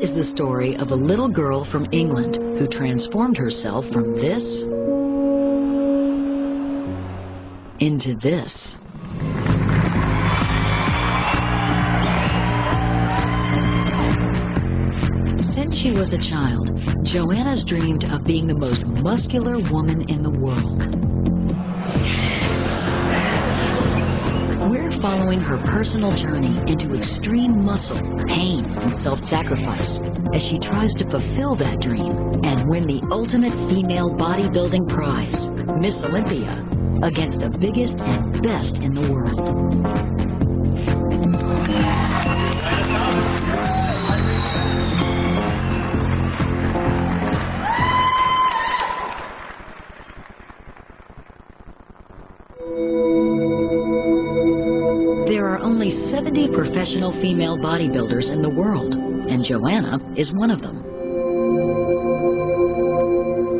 is the story of a little girl from England who transformed herself from this into this. Since she was a child, Joanna's dreamed of being the most muscular woman in the world. We're following her personal journey into extreme muscle, pain, and self-sacrifice as she tries to fulfill that dream and win the ultimate female bodybuilding prize, Miss Olympia, against the biggest and best in the world. There are only 70 professional female bodybuilders in the world, and Joanna is one of them.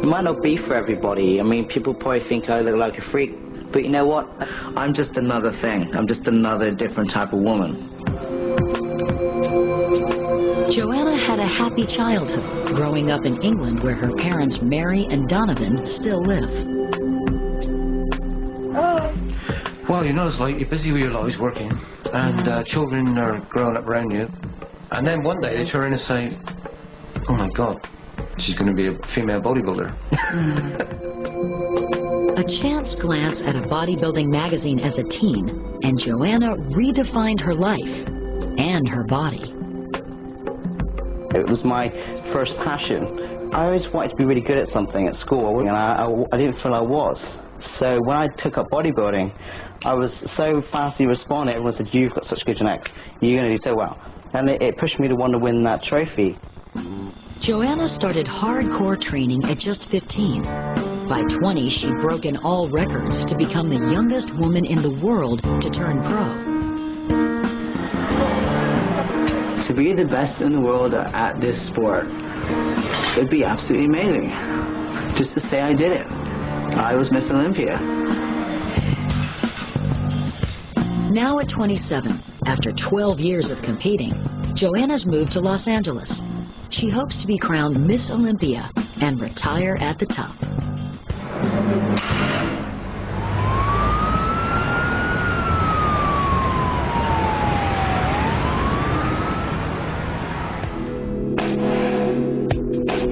It might not be for everybody. I mean, people probably think I look like a freak, but you know what? I'm just another thing. I'm just another different type of woman. Joanna had a happy childhood, growing up in England where her parents Mary and Donovan still live. Well, you know, it's like you're busy with your lives working, and children are growing up around you, and then one day they turn around and say, oh my God, she's going to be a female bodybuilder. A chance glance at a bodybuilding magazine as a teen, and Joanna redefined her life and her body. It was my first passion. I always wanted to be really good at something at school, and I didn't feel I was. So when I took up bodybuilding, I was so fastly responding. Everyone said, you've got such good genetics, you're going to do so well. And it pushed me to want to win that trophy. Joanna started hardcore training at just 15. By 20, she'd broken all records to become the youngest woman in the world to turn pro. To be the best in the world at this sport, it'd be absolutely amazing. Just to say I did it. I was Miss Olympia. Now at 27, after 12 years of competing, Joanna's moved to Los Angeles. She hopes to be crowned Miss Olympia and retire at the top.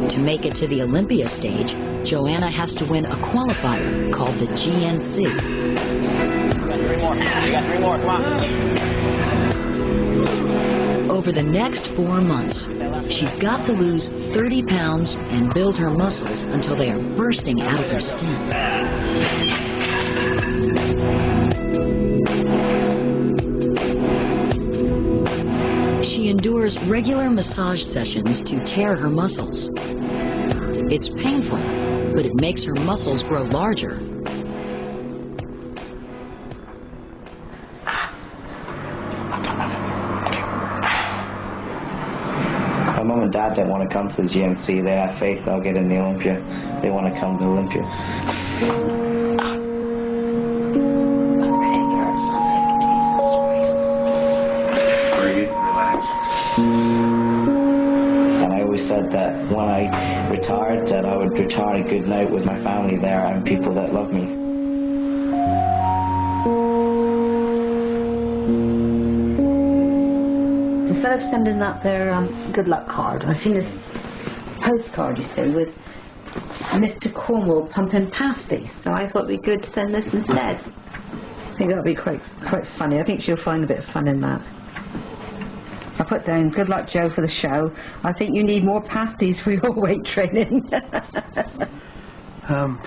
To make it to the Olympia stage, Joanna has to win a qualifier called the GNC. You got three more, come on. Over the next 4 months, she's got to lose 30 pounds and build her muscles until they are bursting out of her skin. She endures regular massage sessions to tear her muscles. It's painful, but it makes her muscles grow larger. My mum and dad don't want to come to the GNC. They have faith I'll get in the Olympia. They want to come to Olympia. Breathe, relax. And I always said that when I retired, that I would retire a good night with my family there and people that love me. Instead of sending that their good luck card, I've seen this postcard, you see, with Mr. Cornwall pumping pasty. So I thought it'd be good to send this instead. I think that'll be quite funny. I think she'll find a bit of fun in that. I put down, good luck, Joe, for the show. I think you need more pasties for your weight training. Good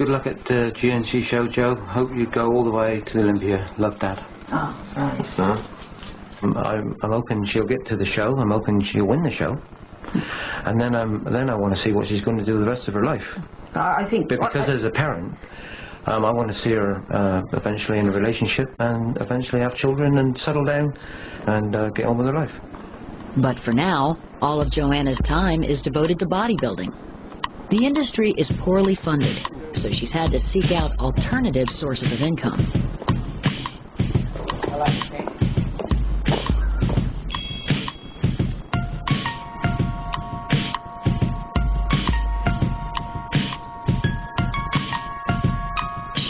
luck at the GNC show, Joe. Hope you go all the way to the Olympia. Love, Dad. Oh, right. So, I'm hoping she'll get to the show. I'm hoping she'll win the show. And then I want to see what she's going to do the rest of her life. I think... But because as a parent, I want to see her eventually in a relationship and eventually have children and settle down and get on with her life. But for now, all of Joanna's time is devoted to bodybuilding. The industry is poorly funded, so she's had to seek out alternative sources of income.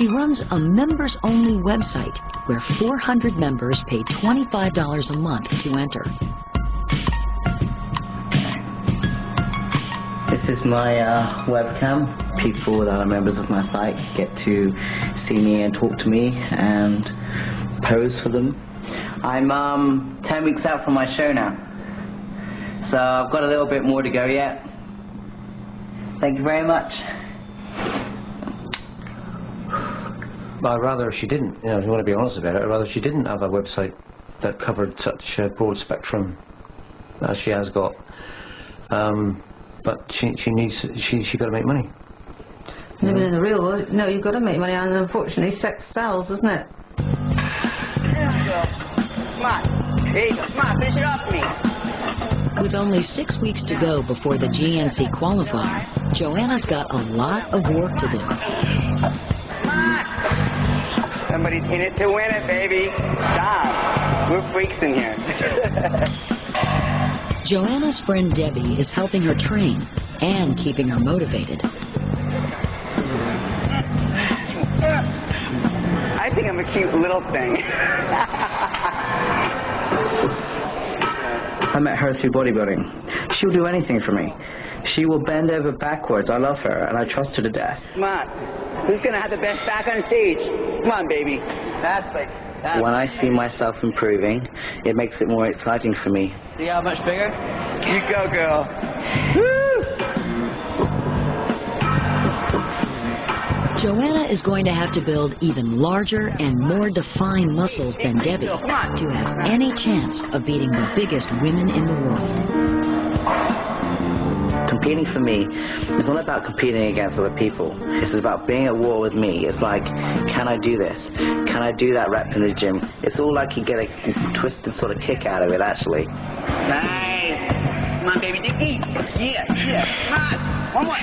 She runs a members-only website where 400 members pay $25 a month to enter. This is my webcam. People that are members of my site get to see me and talk to me and pose for them. I'm 10 weeks out from my show now, so I've got a little bit more to go yet. Thank you very much. I'd rather she didn't, you know, if you want to be honest about it, I'd rather she didn't have a website that covered such a broad spectrum as she has got. But she got to make money. No, but in the real world, no, you've got to make money, and unfortunately sex sells, doesn't it? There we go. Come on. There you go. Come on, finish it off for me. With only 6 weeks to go before the GNC qualifier, Joanna's got a lot of work to do. Come on. Somebody's in it to win it, baby. Stop. We're freaks in here. Joanna's friend Debbie is helping her train and keeping her motivated. I think I'm a cute little thing. I met her through bodybuilding. She'll do anything for me. She will bend over backwards. I love her, and I trust her to death. Come on. Who's going to have the best back on stage? Come on, baby. That's like... When I see myself improving, it makes it more exciting for me. See how much bigger? You go, girl. Woo! Joanna is going to have to build even larger and more defined muscles than Debbie to have any chance of beating the biggest women in the world. Competing for me is not about competing against other people. It's about being at war with me. It's like, can I do this? Can I do that rep in the gym? It's all like you get a twisted sort of kick out of it, actually. Nice. Come on, baby. Eat. Yeah. Come on. One more.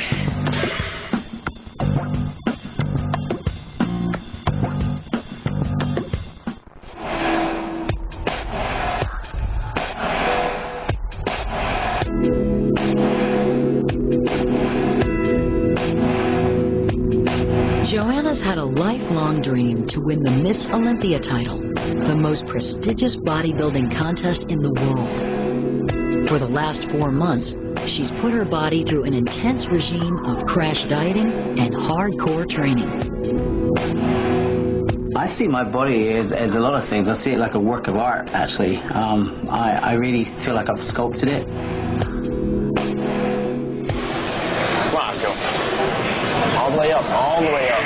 Joanna's had a lifelong dream to win the Miss Olympia title, the most prestigious bodybuilding contest in the world. For the last 4 months, she's put her body through an intense regime of crash dieting and hardcore training. I see my body as a lot of things. I see it like a work of art, actually. I really feel like I've sculpted it. Come on, go. All the way up, all the way up.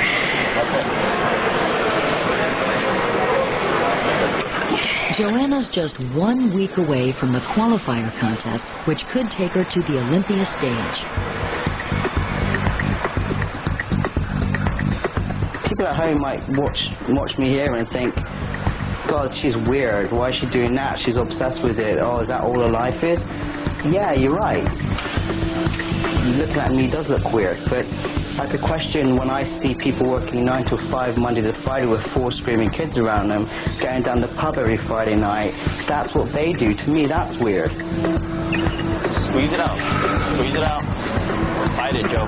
Joanna's just 1 week away from the qualifier contest, which could take her to the Olympia stage. People at home might watch me here and think, God, she's weird. Why is she doing that? She's obsessed with it. Oh, is that all her life is? Yeah, you're right. Looking at me does look weird, but I could question when I see people working 9 to 5 Monday to Friday with 4 screaming kids around them, going down the pub every Friday night. That's what they do. To me, that's weird. Squeeze it out. Squeeze it out. Fight it, Joe.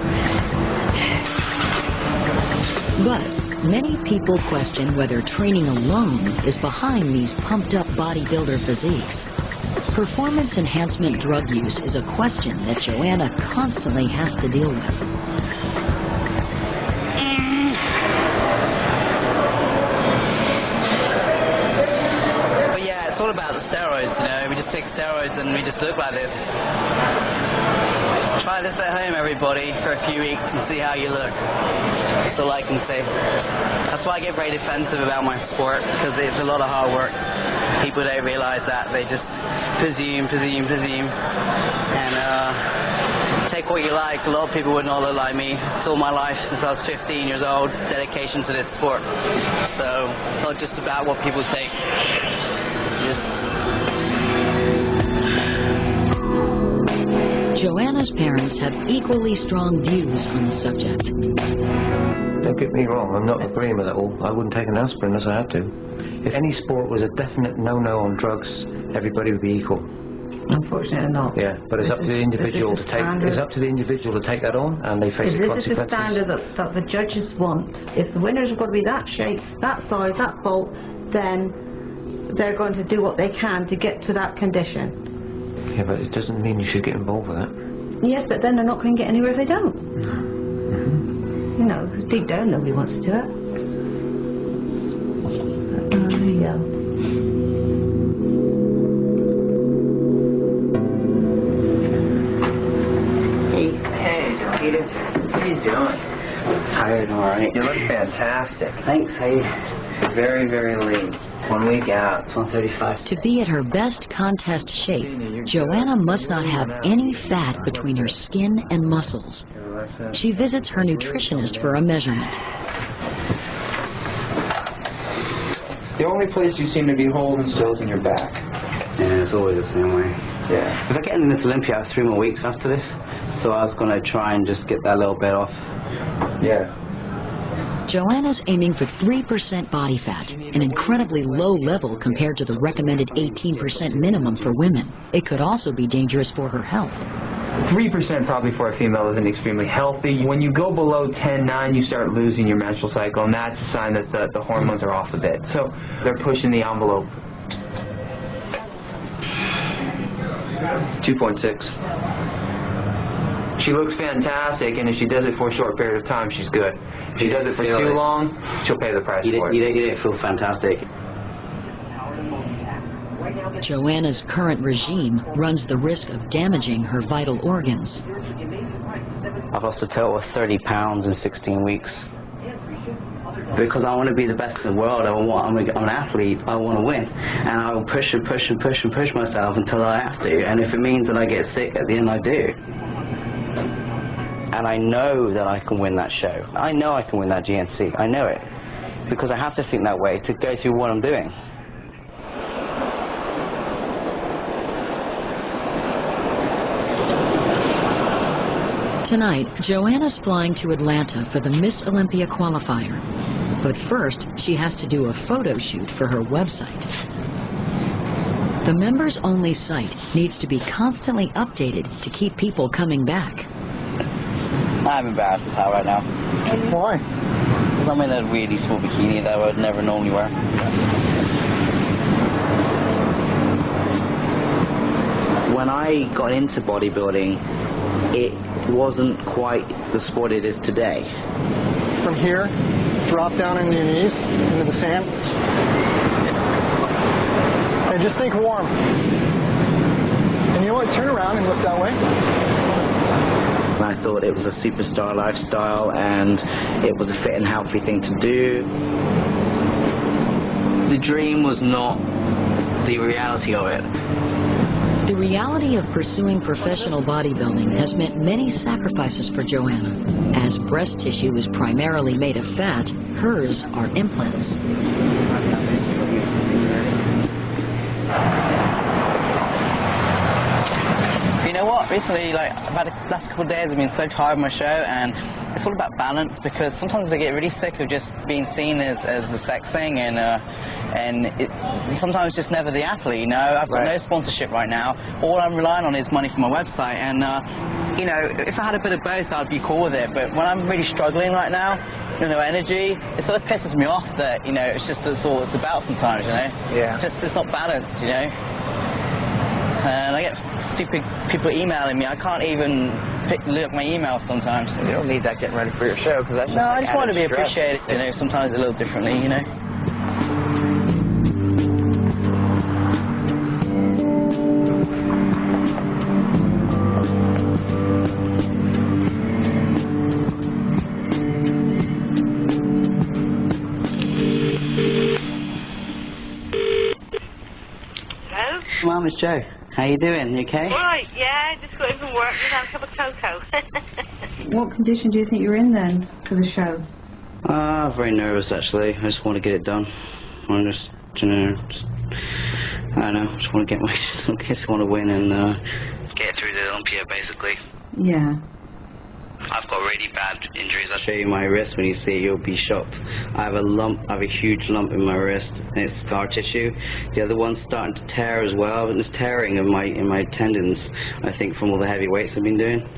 But many people question whether training alone is behind these pumped-up bodybuilder physiques. Performance enhancement drug use is a question that Joanna constantly has to deal with. But yeah, it's all about the steroids, you know. We just take steroids and we just look like this. Try this at home, everybody, for a few weeks and see how you look. That's all I can say. That's why I get very defensive about my sport, because it's a lot of hard work. People don't realize that. They just presume, and take what you like. A lot of people would not look like me. It's all my life since I was 15 years old, dedication to this sport. So it's not just about what people take. Joanna's parents have equally strong views on the subject. Don't get me wrong, I'm not agreeing with it all. I wouldn't take an aspirin unless I had to. If any sport was a definite no-no on drugs, everybody would be equal. Unfortunately not. Yeah, but it's up to the individual to take. It's up to the individual to take that on, and they face the consequences. This is the standard that the judges want. If the winners have got to be that shape, that size, that bulk, then they're going to do what they can to get to that condition. Yeah, but it doesn't mean you should get involved with that. Yes, but then they're not going to get anywhere if they don't. No. Mm-hmm. You know, deep down nobody wants to do it. There you go. Hey, Peter. How you doing? Tired, alright. You look fantastic. Thanks, hey. Very, very lean. 1 week out. It's 135. To be at her best contest shape, Joanna must not have any fat between her skin and muscles. She visits her nutritionist for a measurement. The only place you seem to be holding still is in your back. Yeah, it's always the same way. Yeah. If I get in this Olympia, I have 3 more weeks after this, so I was going to try and just get that little bit off. Yeah. Joanna's aiming for 3% body fat, an incredibly low level compared to the recommended 18% minimum for women. It could also be dangerous for her health. 3% probably for a female isn't extremely healthy. When you go below 10.9, you start losing your menstrual cycle, and that's a sign that the hormones are off a bit. So they're pushing the envelope. 2.6. She looks fantastic, and if she does it for a short period of time, she's good. If she does it for too long, she'll pay the price for it. You didn't feel fantastic. Joanna's current regime runs the risk of damaging her vital organs. I've lost a total of 30 pounds in 16 weeks. Because I want to be the best in the world. I'm an athlete. I want to win. And I will push and push and push and push myself until I have to. And if it means that I get sick at the end, I do. And I know that I can win that show. I know I can win that GNC. I know it. Because I have to think that way to go through what I'm doing. Tonight, Joanna's flying to Atlanta for the Miss Olympia qualifier. But first, she has to do a photo shoot for her website. The members-only site needs to be constantly updated to keep people coming back. I'm embarrassed as hell right now. Why? Because I'm in a really small bikini that I would never normally wear. When I got into bodybuilding, it wasn't quite the sport it is today. From here, drop down on your knees into the sand. And just think warm. And you know what? Turn around and look that way. I thought it was a superstar lifestyle and it was a fit and healthy thing to do. The dream was not the reality of it. The reality of pursuing professional bodybuilding has meant many sacrifices for Joanna. As breast tissue is primarily made of fat, hers are implants. You know what? Recently, about the last couple of days, I've been so tired of my show, and it's all about balance, because sometimes I get really sick of just being seen as the sex thing, and sometimes just never the athlete. You know, I've got no sponsorship right now. All I'm relying on is money from my website, and you know, if I had a bit of both, I'd be cool with it. But when I'm really struggling right now, you know, energy, it sort of pisses me off that, you know, it's just that's all it's about sometimes. You know, Yeah. It's not balanced. You know. And I get stupid people emailing me. I can't even look at my emails sometimes. You don't need that getting ready for your show, because that's just No, like I just want to be added stress. appreciated, you know, sometimes a little differently, you know. Hello? Mum, it's Joe. How you doing? You okay? Right, yeah, just got in from work and had a cup of cocoa. What condition do you think you're in then for the show? Very nervous actually. I just want to get it done. I just, you know, I don't know. Just want to just want to win and get through the Olympia basically. Yeah. I've got really bad injuries. I'll show you my wrist. When you see it, you'll be shocked. I have a huge lump in my wrist, and it's scar tissue. The other one's starting to tear as well, and it's tearing in my tendons, I think, from all the heavy weights I've been doing.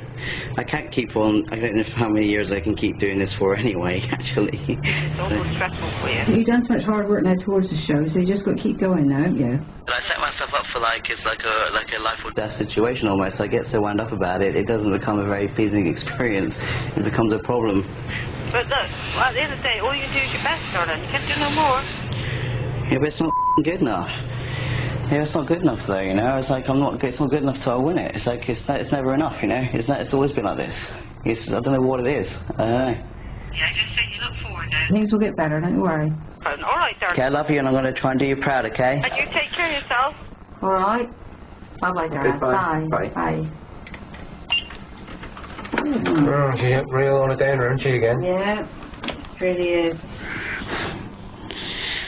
I can't keep on, I don't know how many years I can keep doing this for anyway, actually. It's awful stressful for you. You've done so much hard work now towards the show, so you just got to keep going now, haven't you? But I set myself up for it's like a life or death situation almost. I get so wound up about it, it doesn't become a very pleasing experience. It becomes a problem. But look, at the end of the day, all you can do is your best, darling. You can't do no more. Yeah, but it's not good enough. Yeah, it's not good enough though, you know. It's like it's not good enough till I win it. It's like it's never enough, you know. It's always been like this. I don't know what it is. I don't know. Yeah, just say you look forward now. Things will get better, don't you worry. All right, darling. Okay, I love you, and I'm going to try and do you proud, okay? And you take care of yourself. All right. Bye-bye, darling. Goodbye. Bye. Bye. Oh, she's real on a downer, isn't she, again? Yeah, it really is.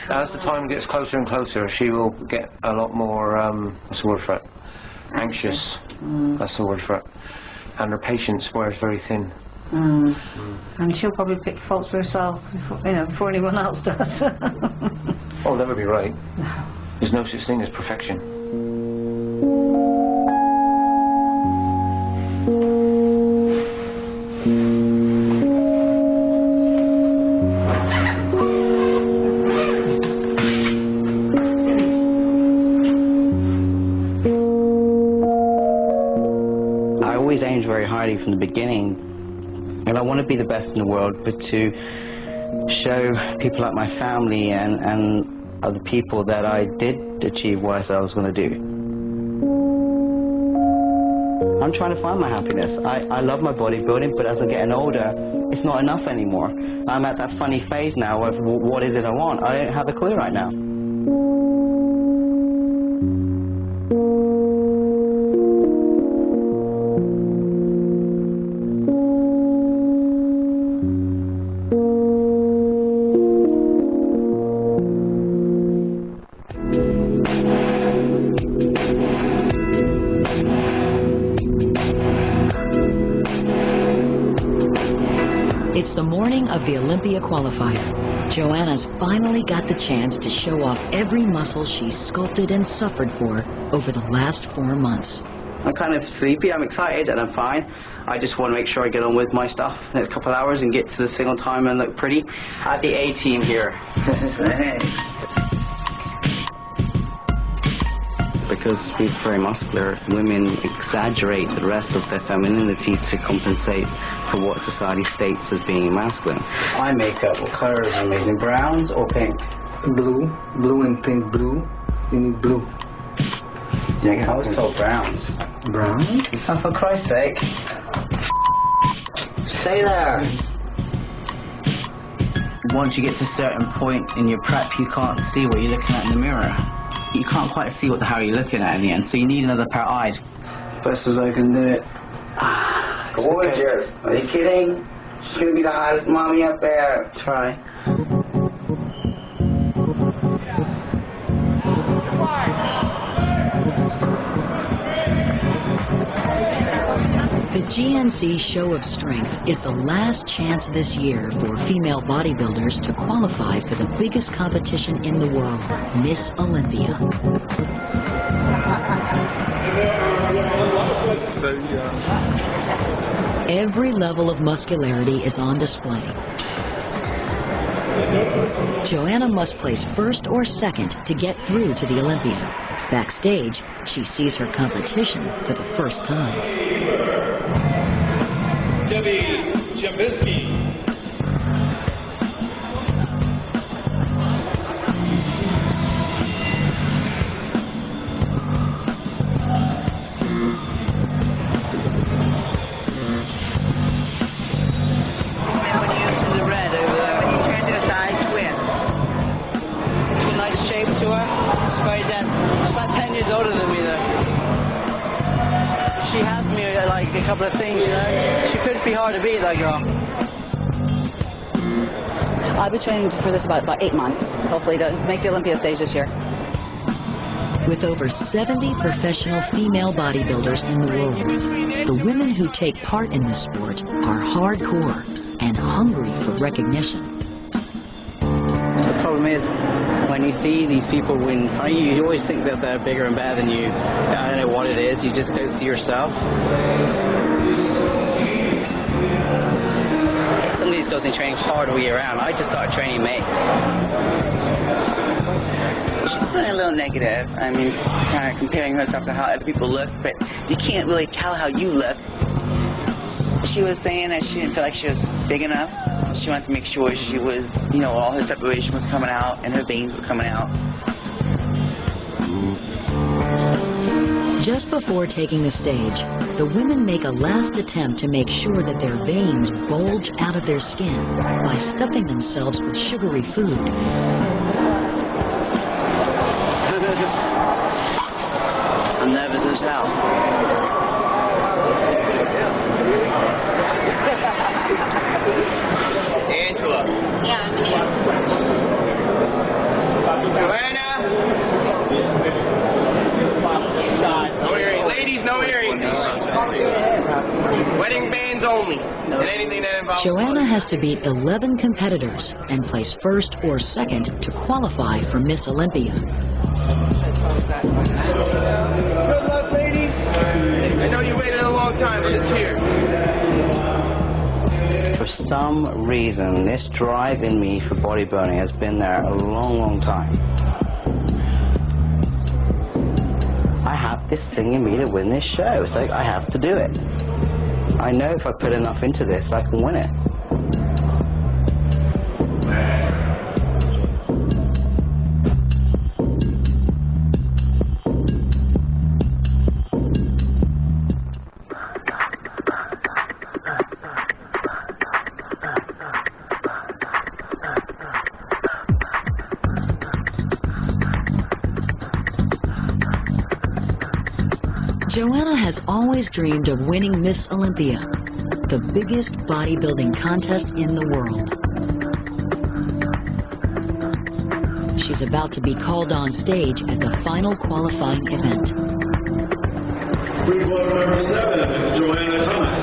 As the time gets closer and closer, she will get a lot more, what's the word for it? Anxious. That's the word for it. And her patience wears very thin. And she'll probably pick faults for herself, before anyone else does. Oh, that would be right. There's no such thing as perfection. I always aimed very highly from the beginning, and I want to be the best in the world, but to show people like my family and other people that I did achieve what I said I was going to do. I'm trying to find my happiness. I love my bodybuilding, but as I'm getting older, it's not enough anymore. I'm at that funny phase now of what is it I want. I don't have a clue right now. It's the morning of the Olympia qualifier. Joanna's finally got the chance to show off every muscle she's sculpted and suffered for over the last 4 months. I'm kind of sleepy, I'm excited, and I'm fine. I just want to make sure I get on with my stuff the next couple of hours and get to the thing on time and look pretty. I have the A team here. Because we're very muscular, women exaggerate the rest of their femininity to compensate for what society states as being masculine. Eye makeup, what color is amazing? Browns or pink? Blue and pink. Blue. You need blue. Yeah, I was told browns. Brown? Oh, for Christ's sake. Stay there. Once you get to a certain point in your prep, you can't see what you're looking at in the mirror. You can't quite see what the hell you're looking at in the end, so you need another pair of eyes. Best as I can do it. Gorgeous. Are you kidding? She's gonna be the hottest mommy up there. Try. The GNC Show of Strength is the last chance this year for female bodybuilders to qualify for the biggest competition in the world, Miss Olympia. Every level of muscularity is on display. Joanna must place first or second to get through to the Olympia. Backstage, she sees her competition for the first time. Debbie Jambinski. She has me like a couple of things, you know. She could be hard to beat, that girl. I've been training for this about 8 months, hopefully to make the Olympia stage this year. With over 70 professional female bodybuilders in the world, the women who take part in this sport are hardcore and hungry for recognition. The problem is, when you see these people win, you always think that they're bigger and better than you. I don't know what it is, you just don't see yourself. Some of these girls are training hard all year round. I just started training in May. She's feeling a little negative. I mean, kind of comparing herself to how other people look, but you can't really tell how you look. She was saying that she didn't feel like she was big enough. She wanted to make sure she was, you know, all her separation was coming out and her veins were coming out. Just before taking the stage, the women make a last attempt to make sure that their veins bulge out of their skin by stuffing themselves with sugary food. I'm nervous as hell. Angela. Yeah, I'm here. Joanna. No earrings. Ladies, no earrings. Wedding bands only. And anything that involves... Joanna has to beat 11 competitors and place first or second to qualify for Miss Olympia. Good luck, ladies. I know you waited a long time, but it's here. For some reason, this drive in me for bodybuilding has been there a long, long time. I have this thing in me to win this show. It's like, I have to do it. I know if I put enough into this, I can win it. Joanna has always dreamed of winning Miss Olympia, the biggest bodybuilding contest in the world. She's about to be called on stage at the final qualifying event. Please welcome number 7, Joanna Thomas.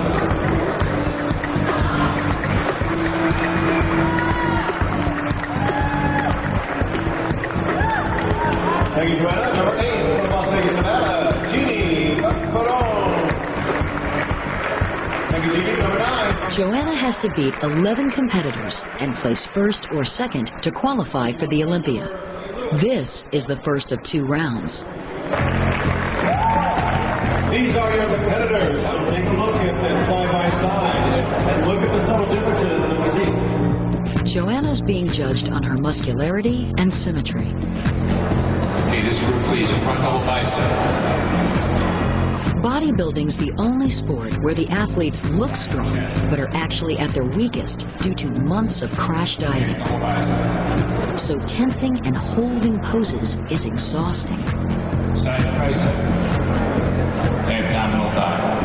Thank you, Joanna. Number 8, from Las Vegas, Nevada, Joanna has to beat 11 competitors and place first or second to qualify for the Olympia. This is the first of 2 rounds. These are your competitors. Take a look at them side by side and look at the subtle differences in the physiques. Joanna's being judged on her muscularity and symmetry. Okay, this group, please, front double bicep. Bodybuilding's the only sport where the athletes look strong, but are actually at their weakest due to months of crash dieting. So tensing and holding poses is exhausting. Side tricep. Abdominal thigh.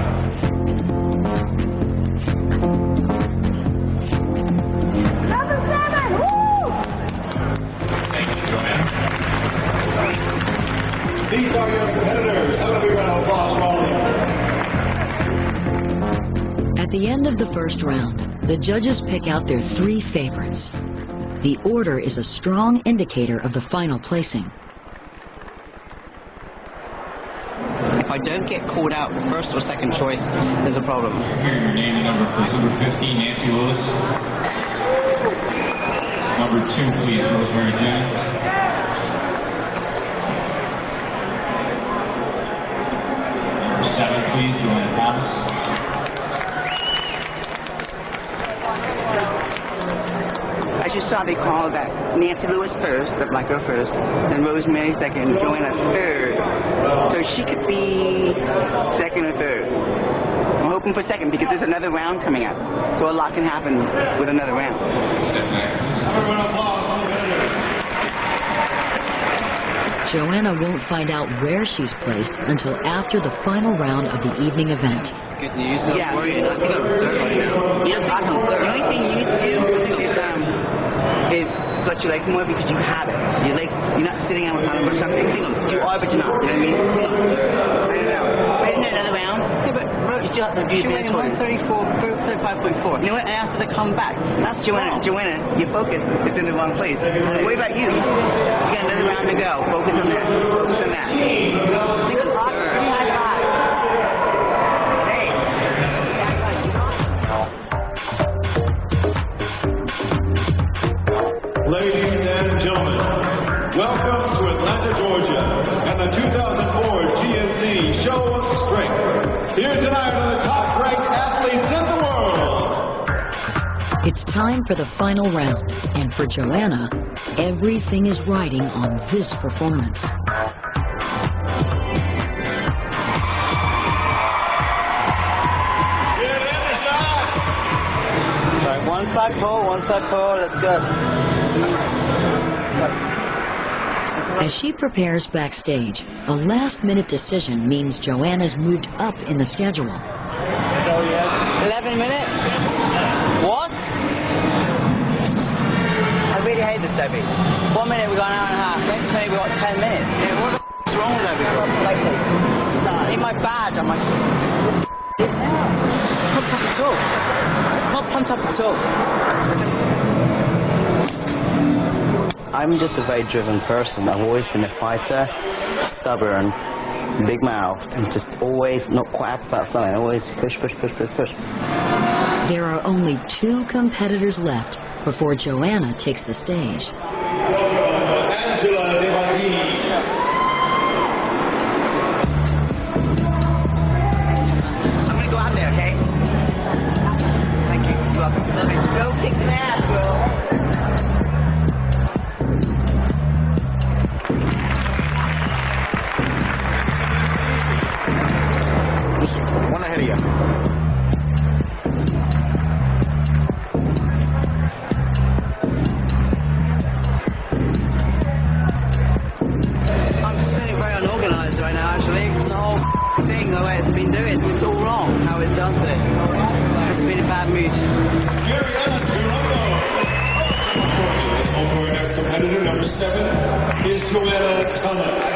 Number 7, woo! Thank you, Joanna. These are your competitors. Have a big round of applause for all of them. At the end of the first round, the judges pick out their 3 favorites. The order is a strong indicator of the final placing. If I don't get called out first or second choice, there's a problem. Here, your name and number, please. Number 15, Nancy Lewis. Number 2, please, Rosemary Jennings. Number 7, please, Joanna Thomas. I just saw they called that Nancy Lewis first, the black girl first, then Rosemary second, Joanna third. So she could be second or third. I'm hoping for second because there's another round coming up. So a lot can happen with another round. Joanna won't find out where she's placed until after the final round of the evening event. Good news, don't worry, I think I'm third right now. You're awesome. The only thing you need to do is flex your legs more because you have it. Your legs, you're not sitting on or something. Think of it. You are, but you're not. You know what I mean? Think of it. Right in another round. Yeah, but you still have to do your 135.4. You know what? And ask her to come back. That's Joanna. Joanna, your focus is in the wrong place. What about you? You got another round to go. Focus on that. Focus on that. Think of it. Ladies and gentlemen, welcome to Atlanta, Georgia, and the 2004 GNC Show of Strength. Here tonight are the top-ranked athletes in the world. It's time for the final round, and for Joanna, everything is riding on this performance. One side pull, that's good. As she prepares backstage, a last-minute decision means Joanna's moved up in the schedule. 11 minutes? What? I really hate this, Debbie. 1 minute we got an hour and a half, next minute we got 10 minutes. Yeah, what the f*** is wrong with Debbie? I need my badge, I'm like... Not pumped at all. Not pumped up at all. I'm just a very driven person. I've always been a fighter, stubborn, big-mouthed, and just always not quite happy about something. Always push. There are only 2 competitors left before Joanna takes the stage. I'm gonna go out there, okay? Thank you. You're welcome. Go kick some ass, girl. One ahead of you. I'm just feeling very unorganized right now, actually. The whole thing, the way it's been doing, it's all wrong, how it's done it. It's been a bad mood. Our next competitor, number 7, is Joanna Thomas.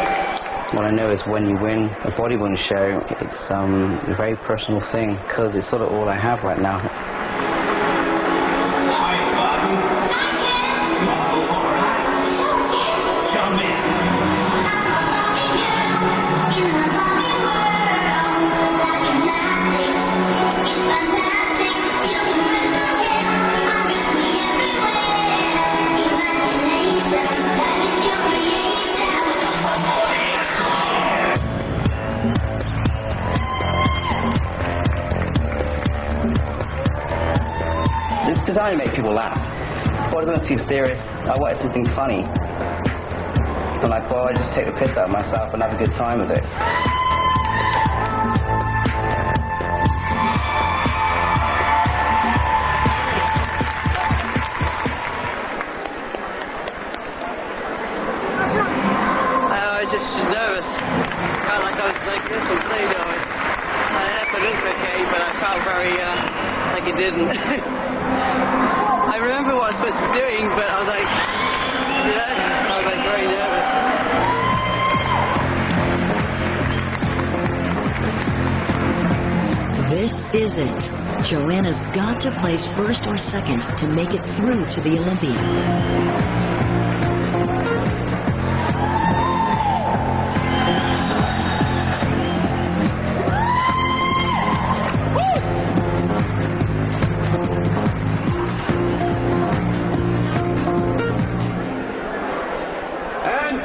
What I know is when you win a bodybuilding show, it's a very personal thing, because it's sort of all I have right now. It's designed to make people laugh. Bodybuilding's too serious. I wanted something funny. So I'm like, well, I just take the piss out of myself and have a good time with it. I was just nervous. Felt like I was like this and played on it. My effort looked okay, but I felt very like it didn't. I remember what I was supposed to be doing, but I was like, I was like very nervous. This is it. Joanna's got to place first or second to make it through to the Olympia.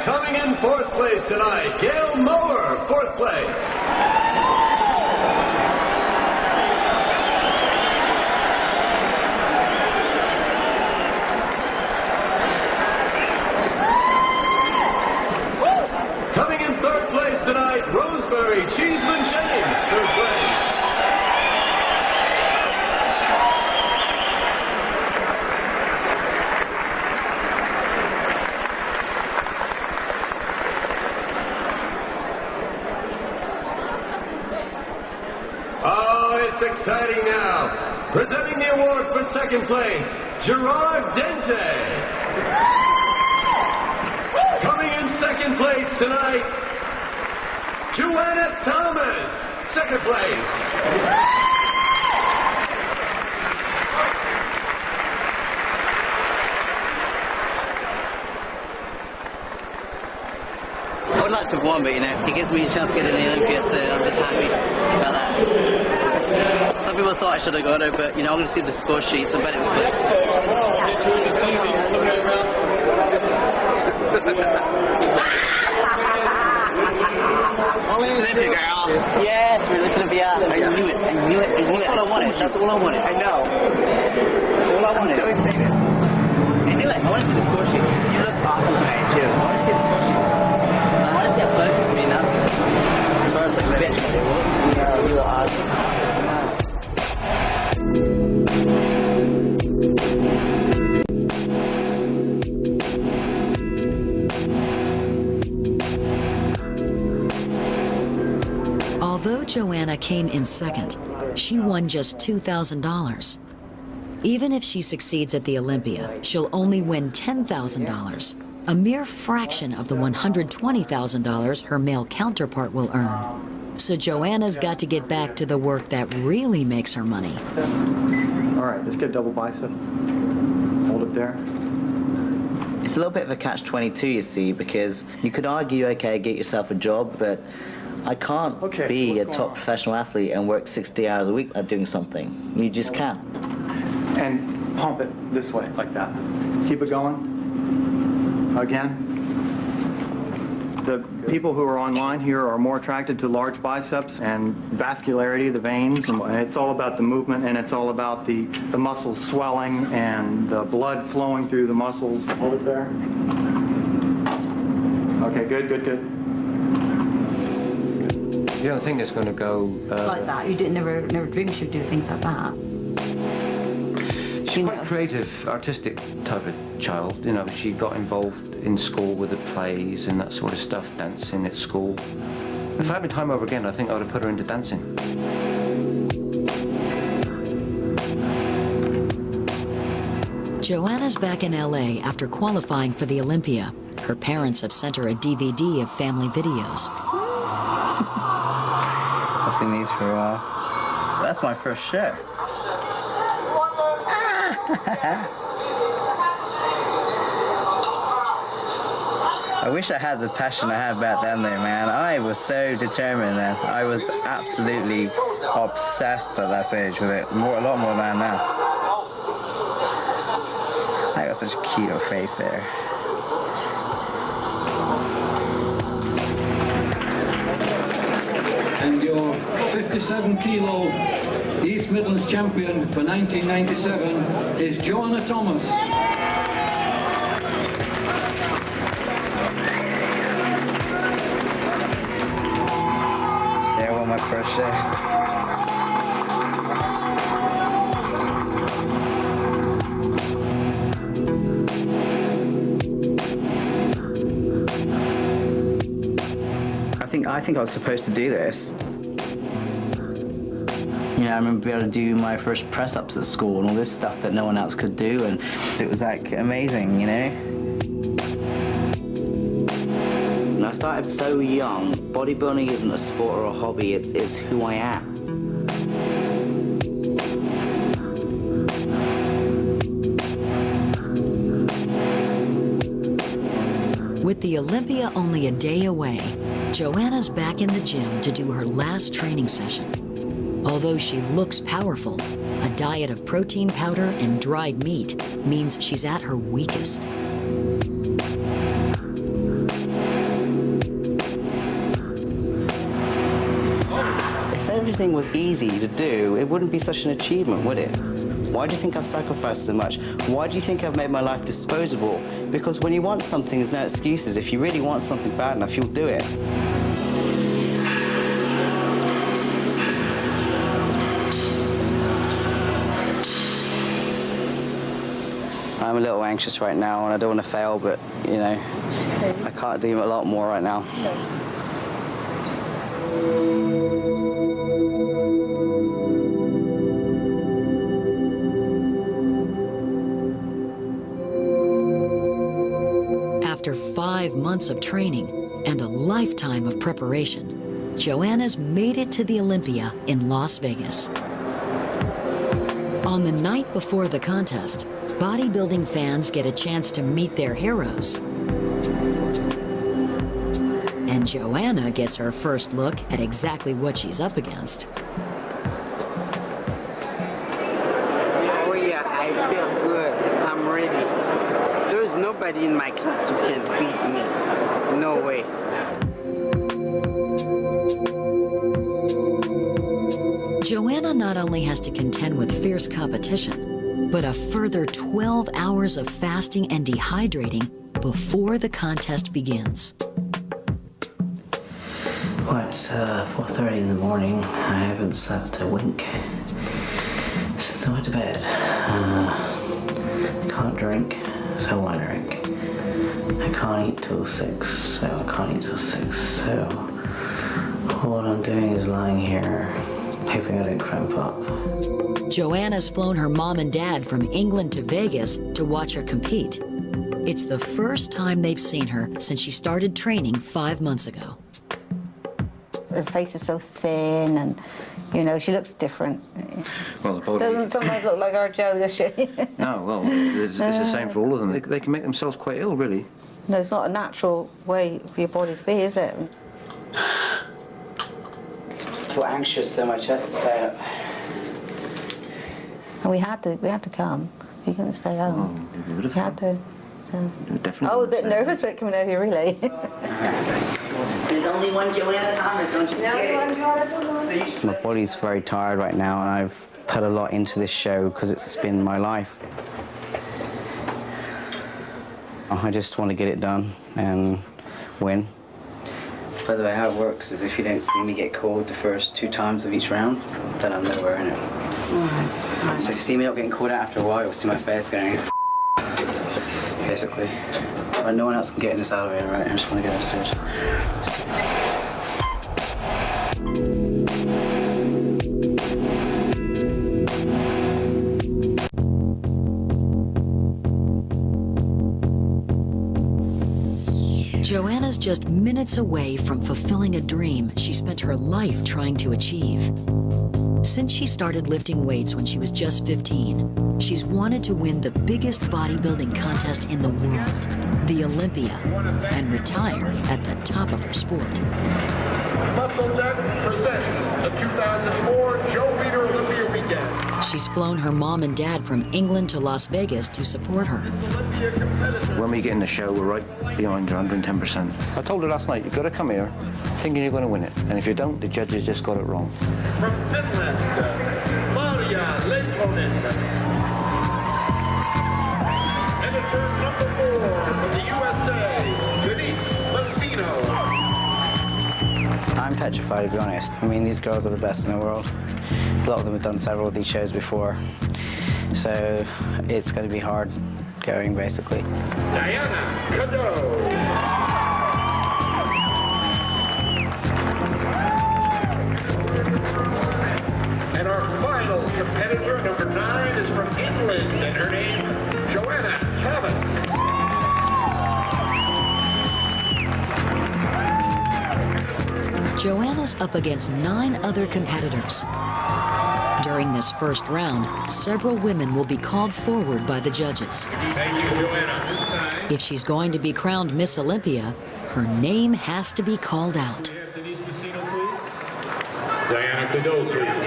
Coming in 4th place tonight, Gail Moore, 4th place. Coming in 3rd place tonight, Rosemary Cheeseman Jennings, 3rd place. It's exciting now. Presenting the award for 2nd place, Gerard Dente. Tonight, Joanna Thomas, second place. I would like to have won, but you know, it gives me a chance to get in the Olympia, so I'm just happy about that. Some people thought I should have got it, but you know, I'm going to see the score sheets. I bet it was good. Tomorrow, get you in to see the preliminary round. Olympia, girl. Yes, we're Olympia. I knew it. I knew it. I knew it. That's all I wanted. That's all I wanted. I know. That's all I wanted. I knew it. I wanted to see the score sheets. You look awesome tonight, too. I want to see the score sheets. I want to see how close to me now. As far as like bitch, you look awesome. Although Joanna came in second, she won just $2,000. Even if she succeeds at the Olympia, she'll only win $10,000, a mere fraction of the $120,000 her male counterpart will earn. So Joanna's got to get back to the work that really makes her money. All right, let's get double bicep. Hold it there. It's a little bit of a catch-22, you see, because you could argue, okay, get yourself a job, but I can't be a top professional athlete and work 60 hours a week at doing something. You just can't. And pump it this way, like that. Keep it going. Again. The people who are online here are more attracted to large biceps and vascularity of the veins, and it's all about the movement, and it's all about the muscles swelling and the blood flowing through the muscles. Hold it there. Okay, good, good, good. You don't think it's going to go... like that? You never dreamed she'd do things like that? She's quite a creative, artistic type of child. You know, she got involved in school with the plays and that sort of stuff, dancing at school. If I had my time over again, I think I would have put her into dancing. Joanna's back in LA after qualifying for the Olympia. Her parents have sent her a DVD of family videos. I've seen these for a while. That's my first show. I wish I had the passion I had back then though, man. I was so determined then. I was absolutely obsessed at that age with it. A lot more than now. I got such a cute little face there. And your 57 kilo East Midlands champion for 1997 is Joanna Thomas. Yeah, I won my first show. I think I was supposed to do this. You know, I remember being able to do my first press-ups at school and all this stuff that no one else could do, and it was like amazing, you know? And I started so young. Bodybuilding isn't a sport or a hobby, it's who I am. With the Olympia only a day away, Joanna's back in the gym to do her last training session. Although she looks powerful, a diet of protein powder and dried meat means she's at her weakest. If everything was easy to do, it wouldn't be such an achievement, would it? Why do you think I've sacrificed so much? Why do you think I've made my life disposable? Because when you want something, there's no excuses. If you really want something bad enough, you'll do it. I'm a little anxious right now, and I don't want to fail, but, you know, I can't do a lot more right now. After 5 months of training, and a lifetime of preparation, Joanna's made it to the Olympia in Las Vegas. On the night before the contest, bodybuilding fans get a chance to meet their heroes. And Joanna gets her first look at exactly what she's up against. Oh yeah, I feel good. I'm ready. There's nobody in my class who can beat me. No way. Joanna not only has to contend with fierce competition, but a further 12 hours of fasting and dehydrating before the contest begins. Well, it's 4:30 in the morning. I haven't slept a wink since I went to bed. I can't drink, so I drink. I can't eat till 6, so I can't eat till 6. So all I'm doing is lying here, hoping I don't cramp up. Joanna's flown her mom and dad from England to Vegas to watch her compete. It's the first time they've seen her since she started training 5 months ago. Her face is so thin, and you know, she looks different. Well, the body Doesn't sometimes look like our Joe, does she? No, well, it's the same for all of them. They can make themselves quite ill, really. No, it's not a natural way for your body to be, is it? I feel anxious, so my chest is pain. And we had to come. You couldn't stay home. Oh, we would have had to. So. Definitely. I was a bit nervous about coming over here, really. There's only one Joanna Thomas, don't you forget? My body's very tired right now, and I've put a lot into this show because it's been my life. I just want to get it done and win. By the way, how it works is if you don't see me get called the first 2 times of each round, then I'm nowhere in it. So if you see me not getting called out after a while, you'll see my face going, basically. But no one else can get in this elevator, right? I just want to get upstairs. Joanna's just minutes away from fulfilling a dream she spent her life trying to achieve. Since she started lifting weights when she was just 15, she's wanted to win the biggest bodybuilding contest in the world, the Olympia, and retire at the top of her sport. Muscle Deck presents the 2004 Joe Reader Olympia Weekend. She's flown her mom and dad from England to Las Vegas to support her. When we get in the show, we're right behind her, 110%. I told her last night, you've got to come here thinking you're going to win it. And if you don't, the judges just got it wrong. From Finland, Maria Leitonen. Editor number 4 from the USA, Denise Massino. I'm petrified, to be honest. I mean, these girls are the best in the world. A lot of them have done several of these shows before. So it's going to be hard going, basically. Diana Cadeau. And our final competitor, number 9, is from England, and her name, Joanna Thomas. Joanna's up against 9 other competitors. During this first round, several women will be called forward by the judges. Thank you, Joanna. If she's going to be crowned Miss Olympia, her name has to be called out. Denise Massino, please. Diana Cadeau, please.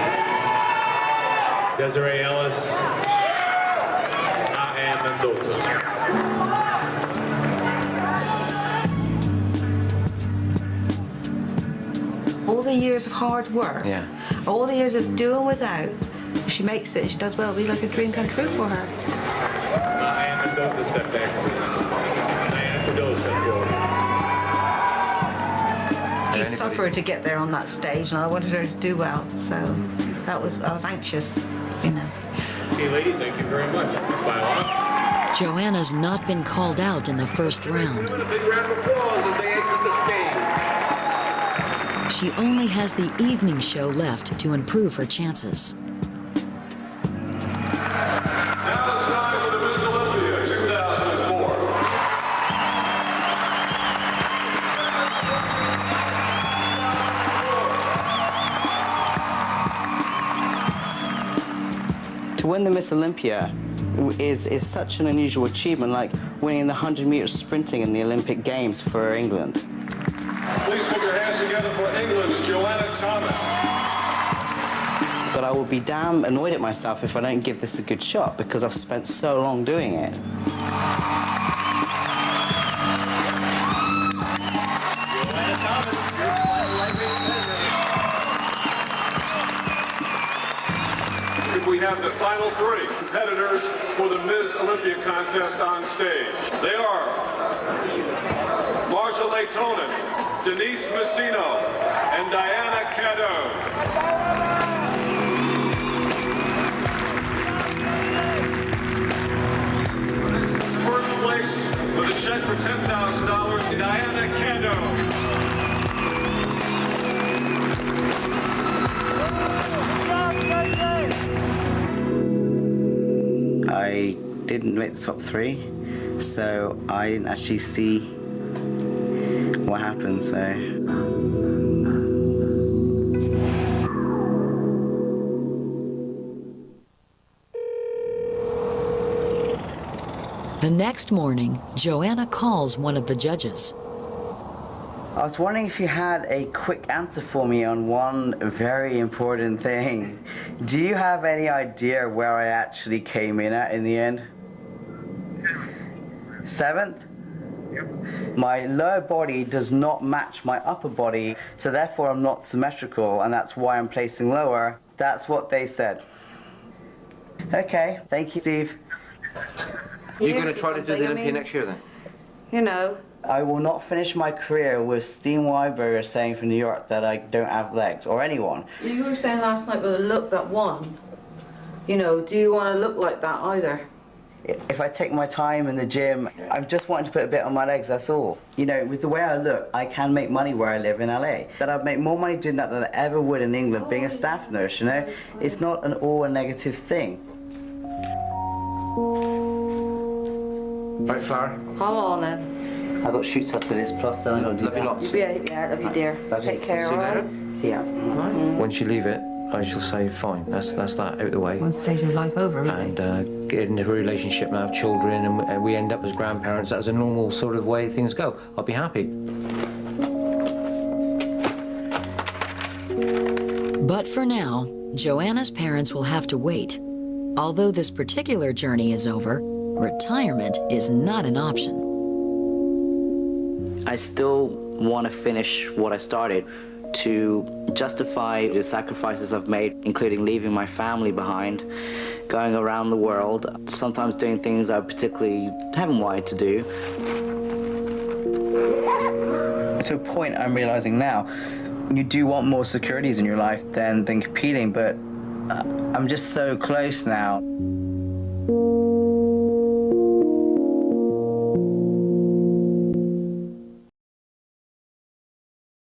Desiree Ellis. Ann Mendoza. All the years of hard work, all the years of doing without, if she makes it, she does well, it'll be like a dream come true for her. Ann Mendoza, step back, please. Diana Cadeau, step forward. She suffered to get there on that stage, and I wanted her to do well, so I was anxious, you know. Okay, ladies, thank you very much. File on. Joanna's not been called out in the first round. A big round of applause as they exit the stage. She only has the evening show left to improve her chances. Now it's time for the Miss Olympia 2004. To win the Miss Olympia is such an unusual achievement, like winning the 100 meters sprinting in the Olympic Games for England. Please put your hands together for England's Joanna Thomas. But I will be damn annoyed at myself if I don't give this a good shot, because I've spent so long doing it. Joanna Thomas. We have the final three competitors for the Ms. Olympia contest on stage. They are Marcia Laytonen, Denise Messino, and Diana Caddo. First place with a check for $10,000, Diana Caddo. I didn't make the top three, so I didn't actually see what happened, so... The next morning, Joanna calls one of the judges. I was wondering if you had a quick answer for me on one very important thing. Do you have any idea where I actually came in at in the end? 7th? My lower body does not match my upper body, so therefore I'm not symmetrical, and that's why I'm placing lower. That's what they said. Okay, thank you, Steve. You're going to try to do the Olympia next year then? You know. I will not finish my career with Steen Weiberger saying from New York that I don't have legs, or anyone. You were saying last night with a look that won. You know, do you want to look like that either? If I take my time in the gym, I'm just wanting to put a bit on my legs, that's all. You know, with the way I look, I can make money where I live in LA. That I'd make more money doing that than I ever would in England being a staff nurse, you know? It's not an all a negative thing. Right, Flower? Hold on then. I got shoots after this, plus then I got to do Love you lots. Yeah, love you, dear. Take care, all right? See ya. Once you leave it, I shall say, fine, that's that out of the way. One stage of life over, really. And get into a relationship and have children, and we end up as grandparents. That's a normal sort of way things go. I'll be happy. But for now, Joanna's parents will have to wait. Although this particular journey is over, retirement is not an option. I still want to finish what I started, to justify the sacrifices I've made, including leaving my family behind, going around the world, sometimes doing things I particularly haven't wanted to do. To a point I'm realizing now, you do want more securities in your life than competing, but I'm just so close now.